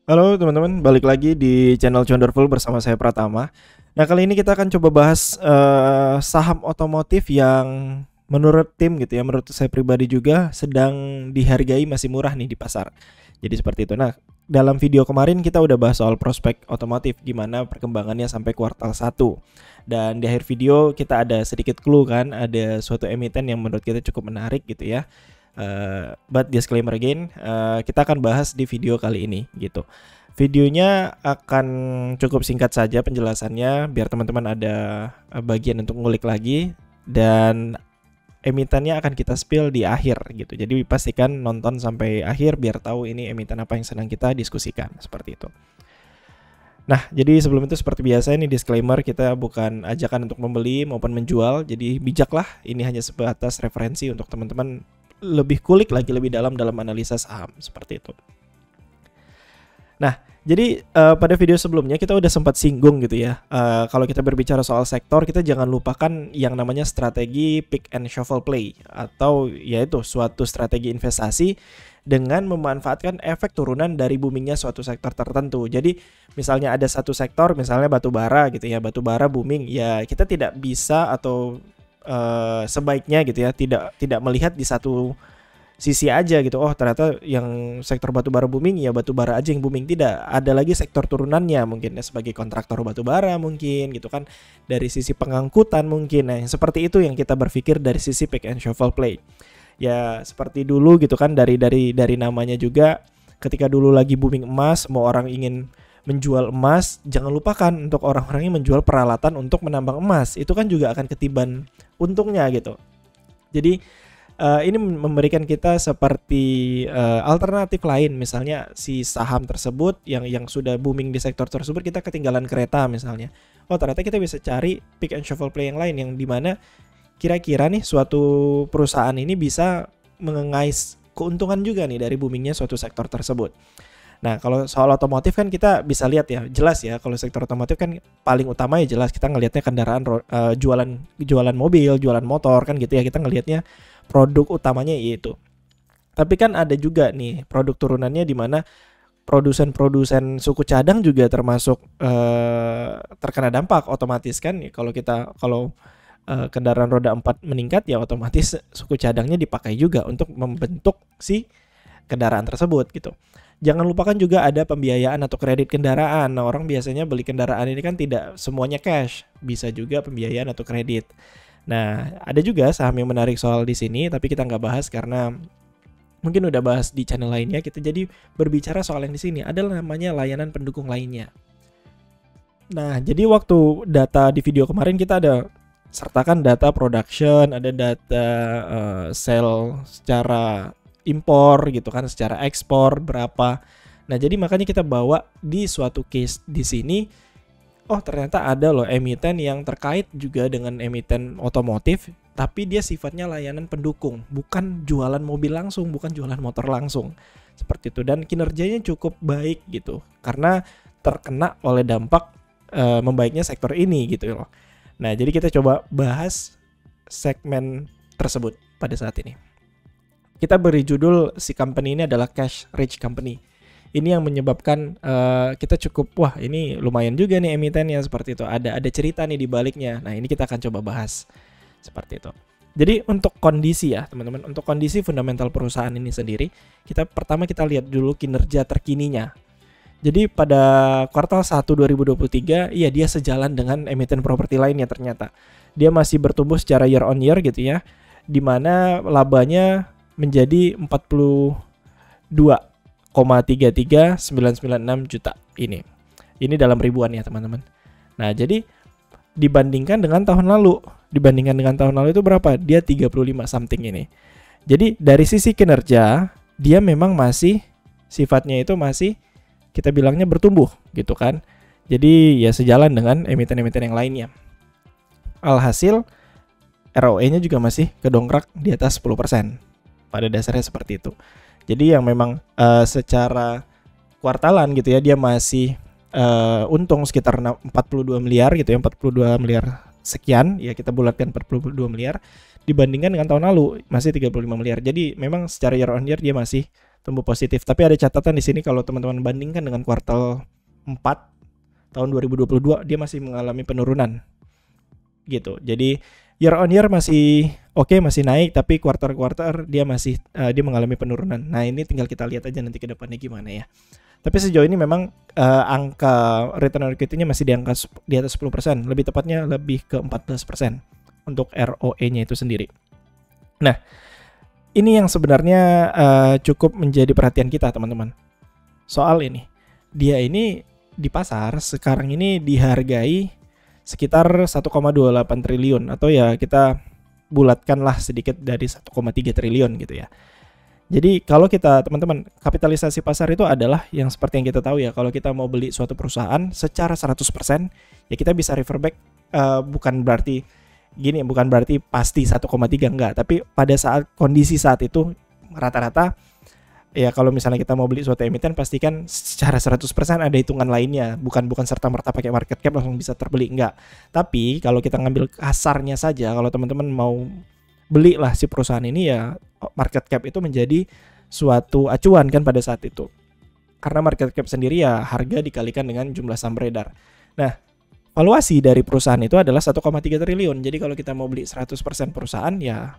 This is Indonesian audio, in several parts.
Halo teman-teman, balik lagi di channel Wonderful bersama saya Pratama. Nah, kali ini kita akan coba bahas saham otomotif yang menurut tim gitu ya, menurut saya pribadi juga sedang dihargai masih murah nih di pasar. Jadi seperti itu. Nah, dalam video kemarin kita udah bahas soal prospek otomotif, gimana perkembangannya sampai kuartal 1. Dan di akhir video kita ada sedikit clue kan, ada suatu emiten yang menurut kita cukup menarik gitu ya. But disclaimer again, kita akan bahas di video kali ini gitu. Videonya akan cukup singkat saja penjelasannya biar teman-teman ada bagian untuk ngulik lagi, dan emitennya akan kita spill di akhir gitu. Jadi pastikan nonton sampai akhir biar tahu ini emiten apa yang sedang kita diskusikan, seperti itu. Nah, jadi sebelum itu seperti biasa ini disclaimer, kita bukan ajakan untuk membeli maupun menjual. Jadi bijaklah, ini hanya sebatas referensi untuk teman-teman lebih kulik lagi lebih dalam analisa saham, seperti itu. Nah, jadi pada video sebelumnya kita udah sempat singgung gitu ya. Kalau kita berbicara soal sektor, kita jangan lupakan yang namanya strategi pick and shuffle play, atau yaitu suatu strategi investasi dengan memanfaatkan efek turunan dari boomingnya suatu sektor tertentu. Jadi misalnya ada satu sektor, misalnya batu bara gitu ya, batu bara booming, ya kita tidak bisa atau sebaiknya gitu ya tidak melihat di satu sisi aja gitu. Oh, ternyata yang sektor batu bara booming, ya batu bara aja yang booming. Tidak, ada lagi sektor turunannya mungkin ya, sebagai kontraktor batu bara mungkin gitu kan, dari sisi pengangkutan mungkin. Nah, seperti itu yang kita berpikir dari sisi pick and shuffle play. Ya seperti dulu gitu kan, dari namanya juga, ketika dulu lagi booming emas, semua orang ingin menjual emas, jangan lupakan untuk orang-orang yang menjual peralatan untuk menambang emas. Itu kan juga akan ketiban untungnya gitu. Jadi ini memberikan kita seperti alternatif lain. Misalnya si saham tersebut yang sudah booming di sektor tersebut, kita ketinggalan kereta misalnya. Oh, ternyata kita bisa cari pick and shuffle play yang lain, yang dimana kira-kira nih suatu perusahaan ini bisa mengais keuntungan juga nih dari boomingnya suatu sektor tersebut. Nah, kalau soal otomotif kan kita bisa lihat ya, jelas ya, kalau sektor otomotif kan paling utama ya jelas kita ngelihatnya kendaraan, jualan mobil, jualan motor kan gitu ya, kita ngelihatnya produk utamanya itu. Tapi kan ada juga nih produk turunannya di mana produsen suku cadang juga termasuk terkena dampak otomatis kan. Kalau kendaraan roda 4 meningkat, ya otomatis suku cadangnya dipakai juga untuk membentuk si kendaraan tersebut gitu. Jangan lupakan juga ada pembiayaan atau kredit kendaraan. Nah, orang biasanya beli kendaraan ini kan tidak semuanya cash, bisa juga pembiayaan atau kredit. Nah, ada juga saham yang menarik soal di sini, tapi kita nggak bahas karena mungkin udah bahas di channel lainnya. Kita jadi berbicara soal yang di sini adalah namanya layanan pendukung lainnya. Nah, jadi waktu data di video kemarin kita ada sertakan data production, ada data sell secara impor gitu kan, secara ekspor berapa. Nah, jadi makanya kita bawa di suatu case di sini. Oh, ternyata ada loh emiten yang terkait juga dengan emiten otomotif, tapi dia sifatnya layanan pendukung, bukan jualan mobil langsung, bukan jualan motor langsung. Seperti itu, dan kinerjanya cukup baik gitu, karena terkena oleh dampak membaiknya sektor ini gitu loh. Nah, jadi kita coba bahas segmen tersebut pada saat ini. Kita beri judul si company ini adalah cash rich company. Ini yang menyebabkan kita cukup, wah ini lumayan juga nih emitennya, seperti itu. Ada cerita nih di baliknya. Nah, ini kita akan coba bahas seperti itu. Jadi untuk kondisi ya teman-teman, untuk kondisi fundamental perusahaan ini sendiri, pertama kita lihat dulu kinerja terkininya. Jadi pada kuartal 1 2023, iya dia sejalan dengan emiten properti lainnya ternyata. Dia masih bertumbuh secara year on year gitu ya, di mana labanya menjadi 42,33996 juta ini. Ini dalam ribuan ya teman-teman. Nah, jadi dibandingkan dengan tahun lalu itu berapa? Dia 35 something ini. Jadi dari sisi kinerja dia memang masih sifatnya itu masih kita bilangnya bertumbuh gitu kan. Jadi ya sejalan dengan emiten-emiten yang lainnya. Alhasil ROE-nya juga masih kedongkrak di atas 10%. Pada dasarnya seperti itu. Jadi yang memang secara kuartalan gitu ya, dia masih untung sekitar 42 miliar gitu ya, 42 miliar sekian ya, kita bulatkan 42 miliar dibandingkan dengan tahun lalu masih 35 miliar. Jadi memang secara year on year dia masih tumbuh positif. Tapi ada catatan di sini kalau teman-teman bandingkan dengan kuartal 4 tahun 2022 dia masih mengalami penurunan gitu. Jadi year on year masih oke, masih naik, tapi quarter dia masih dia mengalami penurunan. Nah, ini tinggal kita lihat aja nanti ke depannya gimana ya. Tapi sejauh ini memang angka return on equity-nya masih di atas 10%, lebih tepatnya lebih ke 14% untuk ROE-nya itu sendiri. Nah, ini yang sebenarnya cukup menjadi perhatian kita, teman-teman. Soal ini, dia ini di pasar sekarang ini dihargai sekitar 1,28 triliun atau ya kita bulatkanlah sedikit dari 1,3 triliun gitu ya. Jadi kalau kita teman-teman, kapitalisasi pasar itu adalah yang seperti yang kita tahu ya, kalau kita mau beli suatu perusahaan secara 100% ya kita bisa refer back, bukan berarti pasti 1,3 enggak, tapi pada saat kondisi saat itu rata-rata ya kalau misalnya kita mau beli suatu emiten pastikan secara 100% ada hitungan lainnya, bukan serta-merta pakai market cap langsung bisa terbeli, enggak. Tapi kalau kita ngambil kasarnya saja, kalau teman-teman mau beli lah si perusahaan ini ya market cap itu menjadi suatu acuan kan pada saat itu. Karena market cap sendiri ya harga dikalikan dengan jumlah saham beredar. Nah, valuasi dari perusahaan itu adalah 1,3 triliun. Jadi kalau kita mau beli 100% perusahaan ya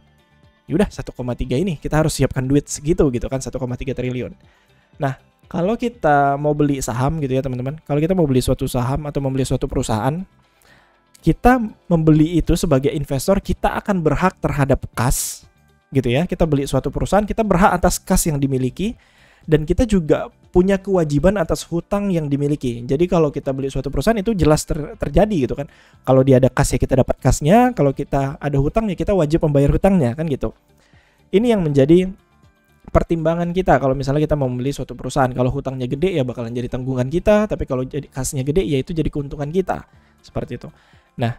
udah 1,3 ini kita harus siapkan duit segitu gitu kan, 1,3 triliun. Nah, kalau kita mau beli saham gitu ya teman-teman, kalau kita mau beli suatu saham atau membeli suatu perusahaan, kita membeli itu sebagai investor, kita akan berhak terhadap kas gitu ya. Kita beli suatu perusahaan, kita berhak atas kas yang dimiliki, dan kita juga punya kewajiban atas hutang yang dimiliki. Jadi kalau kita beli suatu perusahaan itu jelas terjadi gitu kan. Kalau dia ada kas ya kita dapat kasnya, kalau kita ada hutang ya kita wajib membayar hutangnya kan gitu. Ini yang menjadi pertimbangan kita kalau misalnya kita mau membeli suatu perusahaan. Kalau hutangnya gede ya bakalan jadi tanggungan kita, tapi kalau jadi kasnya gede ya itu jadi keuntungan kita. Seperti itu. Nah,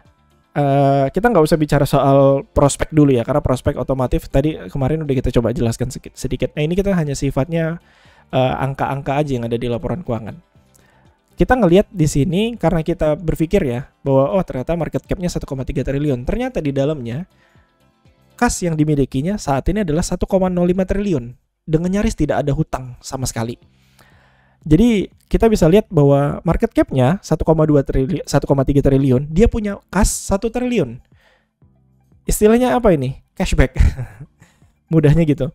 kita nggak usah bicara soal prospek dulu ya, karena prospek otomotif tadi kemarin udah kita coba jelaskan sedikit. Nah, ini kita hanya sifatnya angka-angka aja yang ada di laporan keuangan. Kita ngelihat di sini karena kita berpikir ya bahwa ternyata market cap-nya 1,3 triliun. Ternyata di dalamnya kas yang dimilikinya saat ini adalah 1,05 triliun dengan nyaris tidak ada hutang sama sekali. Jadi kita bisa lihat bahwa market cap-nya 1,3 triliun, dia punya kas 1 triliun. Istilahnya apa ini? Cashback. Mudahnya gitu.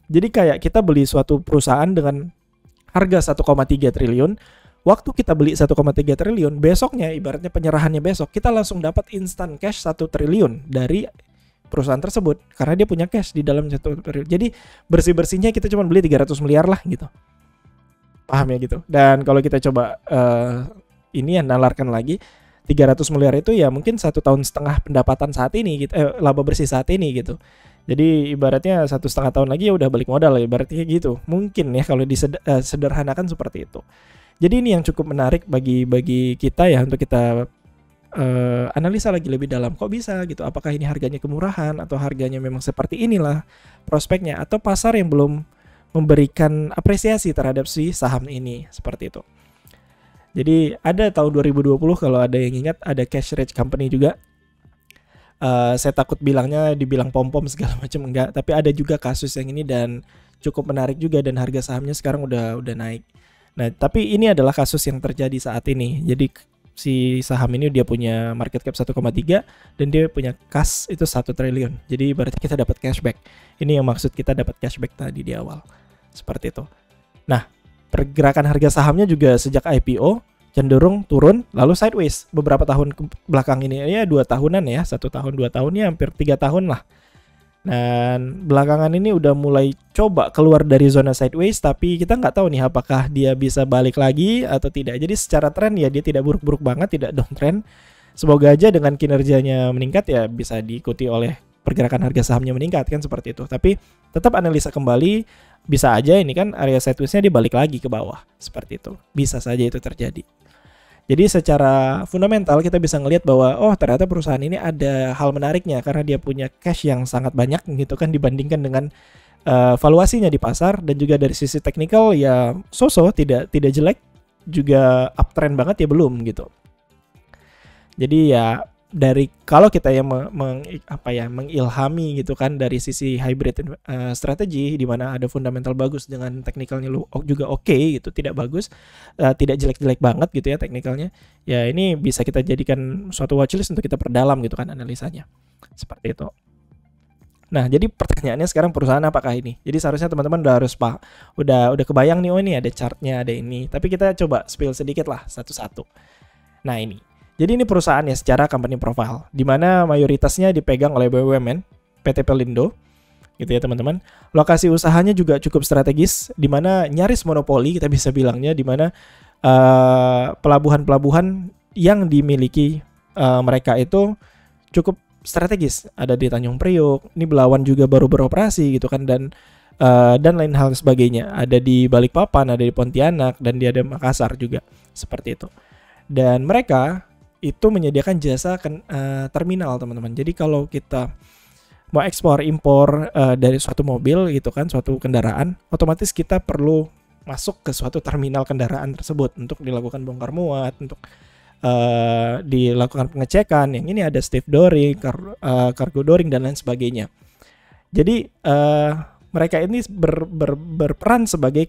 Jadi kayak kita beli suatu perusahaan dengan harga 1,3 triliun, waktu kita beli 1,3 triliun, besoknya ibaratnya penyerahannya besok, kita langsung dapat instant cash 1 triliun dari perusahaan tersebut karena dia punya cash di dalam 1 triliun. Jadi bersih-bersihnya kita cuma beli 300 miliar lah gitu. Paham ya gitu. Dan kalau kita coba ini ya nalarkan lagi, 300 miliar itu ya mungkin 1,5 tahun pendapatan saat ini gitu, laba bersih saat ini gitu. Jadi ibaratnya 1,5 tahun lagi ya udah balik modal ya, ibaratnya gitu. Mungkin ya kalau disederhanakan seperti itu. Jadi ini yang cukup menarik bagi kita ya untuk kita analisa lagi lebih dalam. Kok bisa gitu? Apakah ini harganya kemurahan atau harganya memang seperti inilah prospeknya, atau pasar yang belum memberikan apresiasi terhadap si saham ini, seperti itu. Jadi ada tahun 2020 kalau ada yang ingat, ada cash rich company juga. Saya takut dibilang pom-pom segala macam, enggak, tapi ada juga kasus yang ini dan cukup menarik juga dan harga sahamnya sekarang udah naik. Nah, tapi ini adalah kasus yang terjadi saat ini. Jadi si saham ini dia punya market cap 1,3 dan dia punya kas itu 1 triliun. Jadi berarti kita dapat cashback. Ini yang maksud kita dapat cashback tadi di awal. Seperti itu. Nah, pergerakan harga sahamnya juga sejak IPO cenderung turun lalu sideways beberapa tahun belakang ini ya, 2 tahunan ya, 1 tahun 2 tahun ya, hampir 3 tahun lah. Dan belakangan ini udah mulai coba keluar dari zona sideways, tapi kita nggak tahu nih apakah dia bisa balik lagi atau tidak. Jadi secara tren ya dia tidak buruk-buruk banget, tidak downtrend. Semoga aja dengan kinerjanya meningkat ya bisa diikuti oleh pergerakan harga sahamnya meningkat kan, seperti itu. Tapi tetap analisa kembali, bisa aja ini kan area sideways-nya dia balik lagi ke bawah, seperti itu. Bisa saja itu terjadi. Jadi secara fundamental kita bisa ngelihat bahwa ternyata perusahaan ini ada hal menariknya karena dia punya cash yang sangat banyak gitu kan dibandingkan dengan valuasinya di pasar, dan juga dari sisi teknikal ya tidak jelek, juga uptrend banget ya belum gitu. Jadi ya dari kalau kita yang mengilhami gitu kan dari sisi hybrid strategi di mana ada fundamental bagus dengan teknikalnya juga oke gitu, tidak bagus, tidak jelek-jelek banget gitu ya teknikalnya. Ya ini bisa kita jadikan suatu watchlist untuk kita perdalam gitu kan analisanya. Seperti itu. Nah, jadi pertanyaannya sekarang perusahaan apakah ini? Jadi seharusnya teman-teman udah kebayang nih, oh ini ada chartnya, ada ini. Tapi kita coba spill sedikit lah satu-satu. Nah ini. Jadi ini perusahaannya secara company profile, di mana mayoritasnya dipegang oleh BUMN, PT Pelindo, gitu ya teman-teman. Lokasi usahanya juga cukup strategis, di mana nyaris monopoli kita bisa bilangnya, di mana pelabuhan-pelabuhan yang dimiliki mereka itu cukup strategis, ada di Tanjung Priok, ini Belawan juga baru beroperasi gitu kan, dan lain hal sebagainya, ada di Balikpapan, ada di Pontianak, dan di ada Makassar juga, seperti itu. Dan mereka itu menyediakan jasa terminal teman-teman. Jadi kalau kita mau ekspor impor dari suatu mobil gitu kan, suatu kendaraan, otomatis kita perlu masuk ke suatu terminal kendaraan tersebut untuk dilakukan bongkar muat, untuk dilakukan pengecekan. Yang ini ada stiff dooring, cargo dooring dan lain sebagainya. Jadi mereka ini berperan sebagai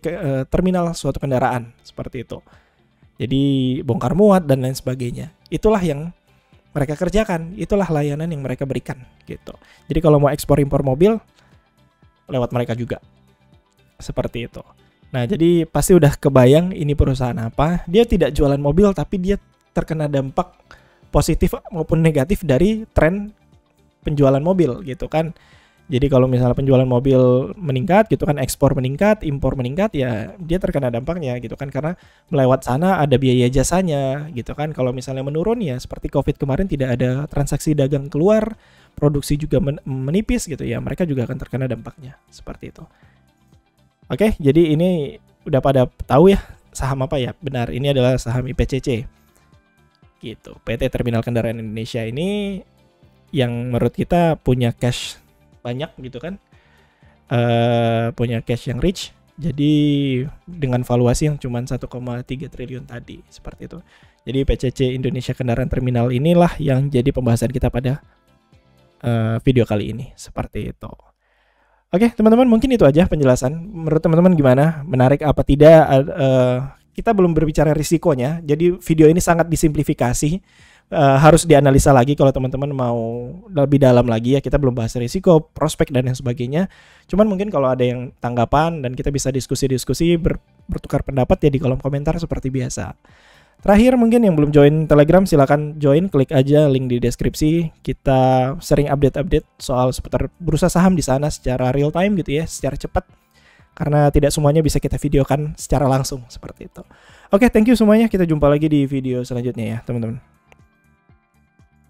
terminal suatu kendaraan seperti itu. Jadi bongkar muat dan lain sebagainya. Itulah yang mereka kerjakan, itulah layanan yang mereka berikan gitu. Jadi kalau mau ekspor impor mobil lewat mereka juga. Seperti itu. Nah, jadi pasti udah kebayang ini perusahaan apa. Dia tidak jualan mobil tapi dia terkena dampak positif maupun negatif dari tren penjualan mobil gitu kan. Jadi kalau misalnya penjualan mobil meningkat gitu kan, ekspor meningkat, impor meningkat, ya dia terkena dampaknya gitu kan, karena melewat sana ada biaya jasanya gitu kan. Kalau misalnya menurun ya seperti Covid kemarin, tidak ada transaksi dagang keluar, produksi juga menipis gitu ya, mereka juga akan terkena dampaknya seperti itu. Oke, jadi ini udah pada tahu ya saham apa ya? Benar, ini adalah saham IPCC. Gitu. PT Terminal Kendaraan Indonesia ini yang menurut kita punya cash banyak gitu kan, punya cash yang rich. Jadi dengan valuasi yang cuma 1,3 triliun tadi, seperti itu. Jadi PCC Indonesia Kendaraan Terminal inilah yang jadi pembahasan kita pada video kali ini, seperti itu. Oke teman-teman, mungkin itu aja penjelasan. Menurut teman-teman gimana? Menarik apa tidak? Kita belum berbicara risikonya, jadi video ini sangat disimplifikasi, harus dianalisa lagi kalau teman-teman mau lebih dalam lagi ya. Kita belum bahas risiko, prospek dan lain sebagainya. Cuman mungkin kalau ada yang tanggapan dan kita bisa diskusi-diskusi, bertukar pendapat ya di kolom komentar seperti biasa. Terakhir mungkin yang belum join Telegram silakan join, klik aja link di deskripsi. Kita sering update-update soal seputar bursa saham di sana secara real time gitu ya, secara cepat. Karena tidak semuanya bisa kita videokan secara langsung seperti itu. Oke, thank you semuanya. Kita jumpa lagi di video selanjutnya ya, teman-teman.